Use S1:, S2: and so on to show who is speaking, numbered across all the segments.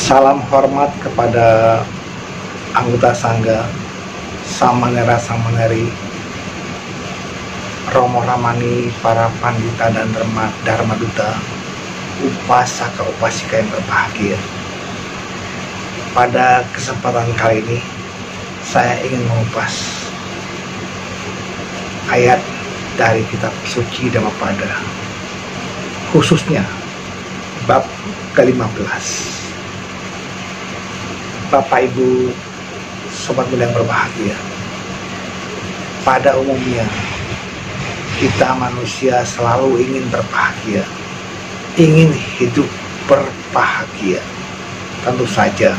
S1: Salam hormat kepada anggota Sangga, Samanera Samaneri, Romo Ramani, para pandita dan Dharma Duta, upasaka upasika yang berbahagia. Pada kesempatan kali ini, saya ingin mengupas ayat dari kitab suci Dhammapada, khususnya bab ke-15. Bapak Ibu Sobat Muda yang berbahagia, pada umumnya kita manusia selalu ingin berbahagia, ingin hidup berbahagia. Tentu saja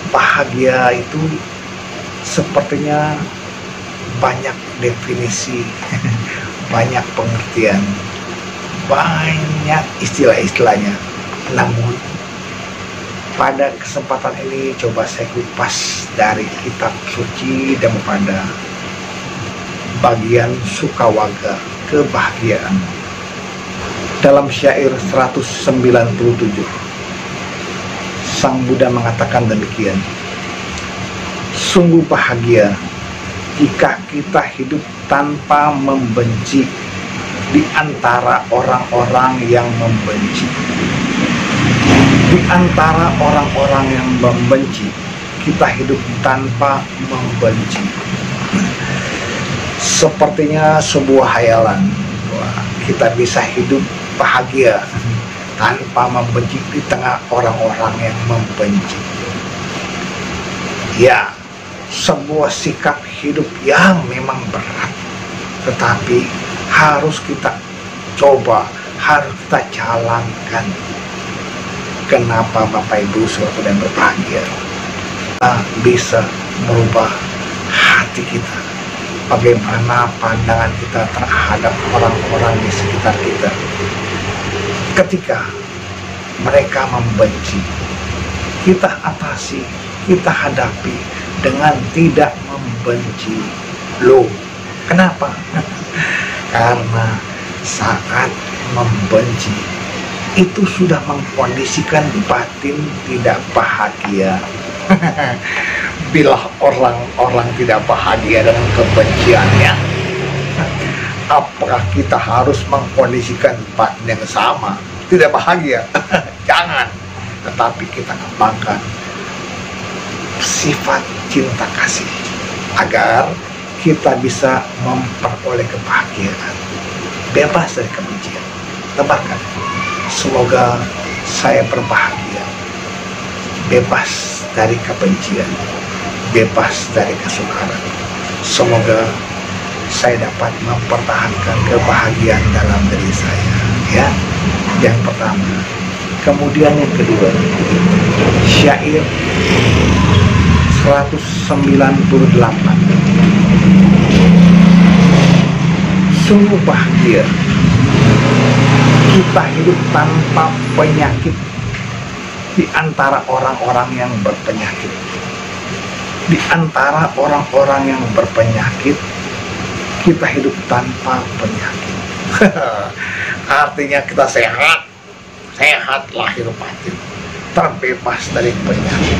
S1: bahagia itu sepertinya banyak definisi, banyak pengertian, banyak istilah-istilahnya. Namun pada kesempatan ini coba saya kupas dari kitab suci Dhammapada bagian Sukawaga, kebahagiaan. Dalam syair 197 Sang Buddha mengatakan demikian: sungguh bahagia jika kita hidup tanpa membenci di antara orang-orang yang membenci. Di antara orang-orang yang membenci, kita hidup tanpa membenci. Sepertinya sebuah hayalan. Kita bisa hidup bahagia tanpa membenci di tengah orang-orang yang membenci. Ya, sebuah sikap hidup yang memang berat, tetapi harus kita coba, harus kita jalankan. Kenapa Bapak Ibu Saudara yang berbahagia? Kita bisa merubah hati kita, bagaimana pandangan kita terhadap orang-orang di sekitar kita. Ketika mereka membenci, kita atasi, kita hadapi dengan tidak membenci. Loh, kenapa? Karena saat membenci itu sudah mengkondisikan batin tidak bahagia. Bila orang-orang tidak bahagia dengan kebenciannya, apakah kita harus mengkondisikan batin yang sama tidak bahagia? Jangan. Tetapi kita kembangkan sifat cinta kasih agar kita bisa memperoleh kebahagiaan, bebas dari kebencian. Tebarkan, semoga saya berbahagia, bebas dari kebencian, bebas dari kesukaran. Semoga saya dapat mempertahankan kebahagiaan dalam diri saya, ya. Yang pertama. Kemudian yang kedua, syair 198. Sungguh bahagia kita hidup tanpa penyakit di antara orang-orang yang berpenyakit. Di antara orang-orang yang berpenyakit, kita hidup tanpa penyakit. Artinya kita sehat, sehat lahir batin, terbebas dari penyakit.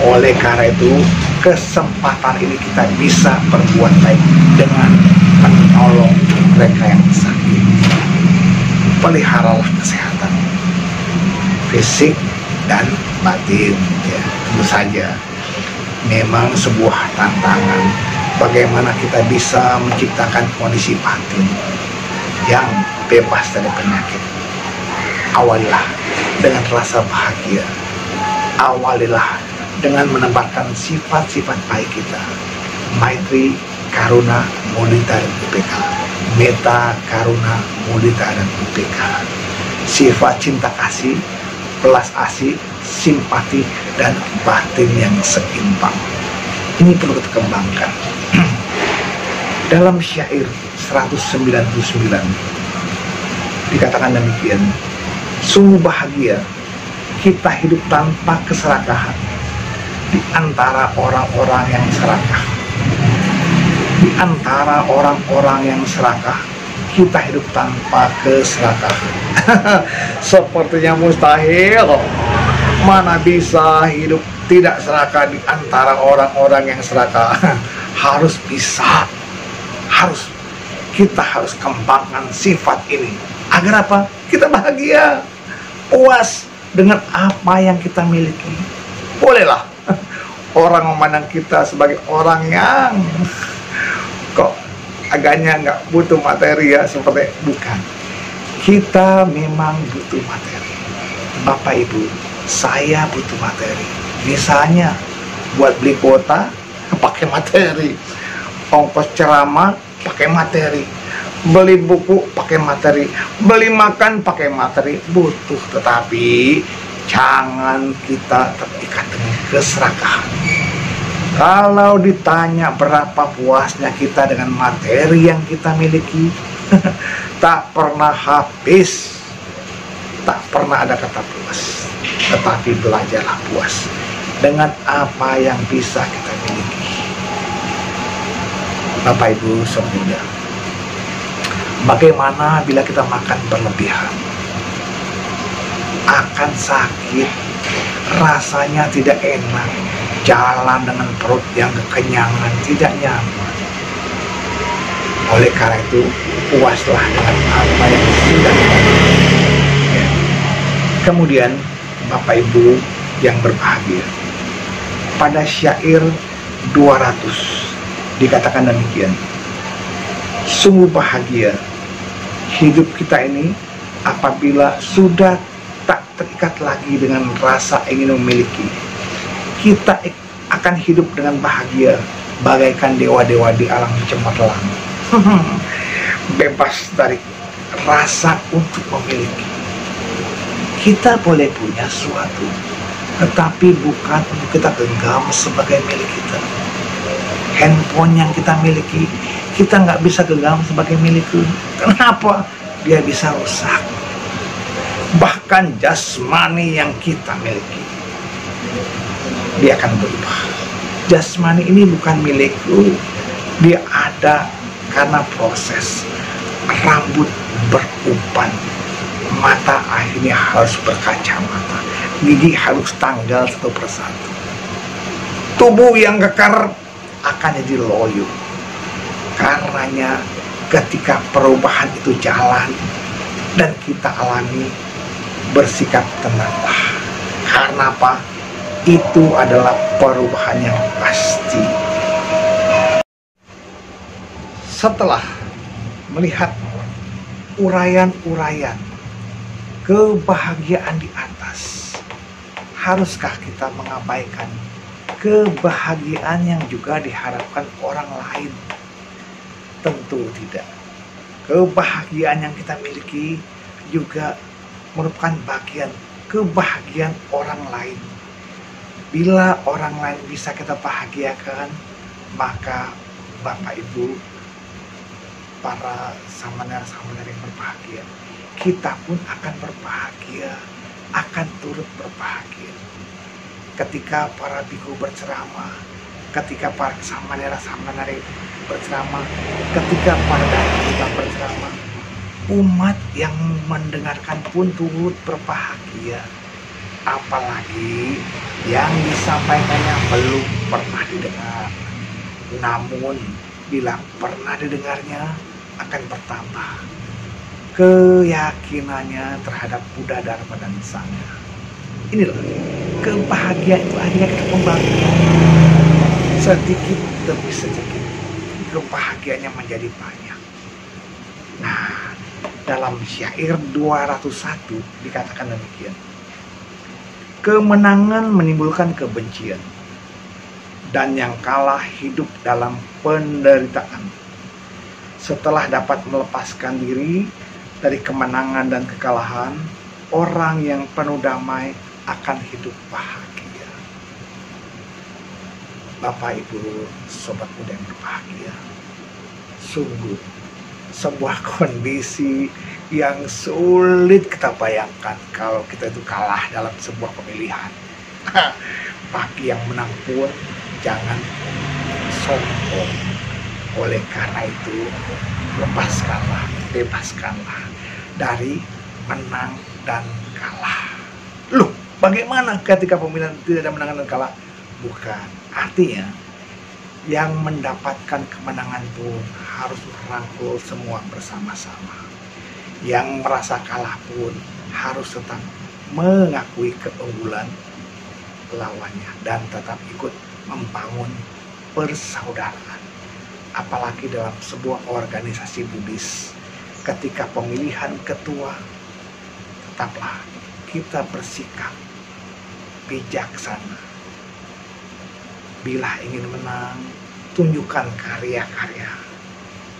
S1: Oleh karena itu, kesempatan ini kita bisa berbuat baik dengan menolong mereka yang sakit. Peliharalah kesehatan fisik dan batin, ya. Tentu saja memang sebuah tantangan bagaimana kita bisa menciptakan kondisi batin yang bebas dari penyakit. Awalilah dengan rasa bahagia, awalilah dengan menebarkan sifat-sifat baik kita: maitri, karuna, mudita, dan upeka. Meta, karuna, mudita, dan upeka. Sifat cinta kasih, belas asih, simpati, dan batin yang seimbang. Ini perlu kita kembangkan. Dalam syair 199 dikatakan demikian: sungguh bahagia kita hidup tanpa keserakahan di antara orang-orang yang serakah. Di antara orang-orang yang serakah, kita hidup tanpa keserakahan. Sepertinya mustahil. Mana bisa hidup tidak serakah di antara orang-orang yang serakah. Harus bisa, kita harus kembangkan sifat ini. Agar apa? Kita bahagia, puas dengan apa yang kita miliki. Bolehlah orang memandang kita sebagai orang yang kok agaknya nggak butuh materi ya, seperti bukan. Kita memang butuh materi. Bapak Ibu, saya butuh materi. Misalnya buat beli kuota pakai materi, ongkos ceramah pakai materi, beli buku pakai materi, beli makan pakai materi, butuh. Tetapi jangan kita terikat dengan keserakahan. Kalau ditanya berapa puasnya kita dengan materi yang kita miliki, tak pernah habis, tak pernah ada kata puas. Tetapi belajarlah puas dengan apa yang bisa kita miliki. Bapak Ibu Saudara, bagaimana bila kita makan berlebihan? Akan sakit, rasanya tidak enak, jalan dengan perut yang kekenyangan, tidak nyaman. Oleh karena itu, puaslah dengan apa yang sudah kita miliki. Kemudian, Bapak Ibu yang berbahagia, pada syair 200 dikatakan demikian, sungguh bahagia hidup kita ini apabila sudah tak terikat lagi dengan rasa ingin memiliki. Kita akan hidup dengan bahagia bagaikan dewa-dewa di alam cemerlang. Bebas dari rasa untuk memiliki. Kita boleh punya sesuatu, tetapi bukan untuk kita genggam sebagai milik kita. Handphone yang kita miliki, kita nggak bisa genggam sebagai milik kita. Kenapa? Dia bisa rusak. Bahkan jasmani yang kita miliki, dia akan berubah. Jasmani ini bukan milikku, dia ada karena proses. Rambut beruban, mata akhirnya harus berkacamata, gigi harus tanggal satu persatu. Tubuh yang kekar akan jadi loyo. Karenanya ketika perubahan itu jalan dan kita alami, bersikap tenanglah. Karena apa? Itu adalah perubahan yang pasti. Setelah melihat uraian-uraian kebahagiaan di atas, haruskah kita mengabaikan kebahagiaan yang juga diharapkan orang lain? Tentu tidak. Kebahagiaan yang kita miliki juga merupakan bagian kebahagiaan orang lain. Bila orang lain bisa kita bahagiakan, maka Bapak Ibu, para samanar-samanar yang berbahagia, kita pun akan berbahagia, akan turut berbahagia. Ketika para biku berceramah, ketika para samanar-samanar berceramah, ketika para dai kita berceramah, umat yang mendengarkan pun turut berbahagia. Apalagi yang disampaikannya belum pernah didengar. Namun bila pernah didengarnya, akan bertambah keyakinannya terhadap Buddha, Dharma, dan Sangha. Inilah kebahagiaan itu akhirnya kita kembangkan sedikit demi sedikit, kebahagiaannya menjadi banyak. Nah, dalam syair 201 dikatakan demikian, kemenangan menimbulkan kebencian, dan yang kalah hidup dalam penderitaan. Setelah dapat melepaskan diri dari kemenangan dan kekalahan, orang yang penuh damai akan hidup bahagia. Bapak Ibu, sobat muda yang berbahagia, sungguh sebuah kondisi yang sulit kita bayangkan kalau kita itu kalah dalam sebuah pemilihan. Bagi yang menang pun jangan sombong. Oleh karena itu, lepaskanlah, bebaskanlah dari menang dan kalah. Loh, Bagaimana ketika pemilihan tidak ada menang dan kalah? Bukan. Artinya, yang mendapatkan kemenangan pun harus merangkul semua bersama-sama. Yang merasa kalah pun harus tetap mengakui keunggulan lawannya dan tetap ikut membangun persaudaraan. Apalagi dalam sebuah organisasi Buddhis, ketika pemilihan ketua, tetaplah kita bersikap bijaksana. Bila ingin menang, tunjukkan karya-karya.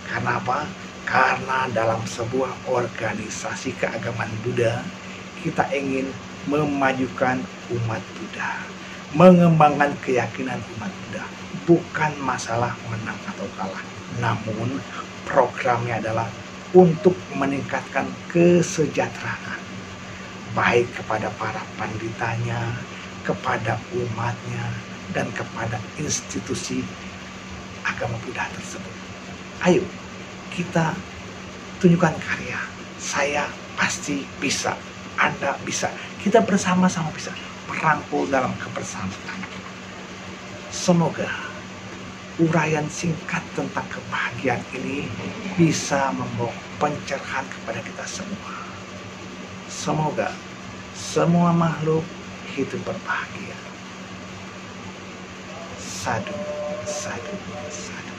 S1: Karena apa? Karena dalam sebuah organisasi keagamaan Buddha, kita ingin memajukan umat Buddha, mengembangkan keyakinan umat Buddha. Bukan masalah menang atau kalah, namun programnya adalah untuk meningkatkan kesejahteraan, baik kepada para panditanya, kepada umatnya, dan kepada institusi agama Buddha tersebut. Ayo, kita tunjukkan karya. Saya pasti bisa, Anda bisa. Kita bersama-sama bisa merangkul dalam kebersamaan. Semoga uraian singkat tentang kebahagiaan ini bisa membawa pencerahan kepada kita semua. Semoga semua makhluk hidup berbahagia. Sadhu, sadhu, sadhu.